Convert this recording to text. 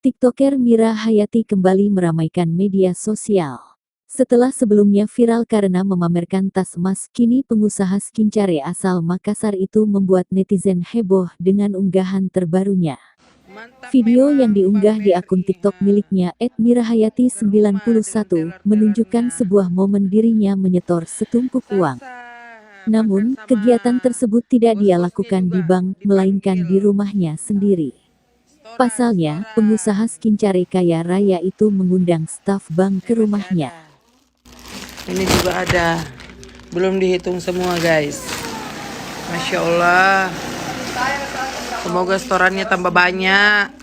TikToker Mira Hayati kembali meramaikan media sosial. Setelah sebelumnya viral karena memamerkan tas emas, kini pengusaha skincare asal Makassar itu membuat netizen heboh dengan unggahan terbarunya. Video yang diunggah di akun TikTok miliknya @mirahayati91 menunjukkan sebuah momen dirinya menyetor setumpuk uang. Namun, kegiatan tersebut tidak dia lakukan di bank, melainkan di rumahnya sendiri. Pasalnya, pengusaha skincare kaya raya itu mengundang staf bank ke rumahnya. Ini juga ada, belum dihitung semua guys. Masya Allah, semoga setorannya tambah banyak.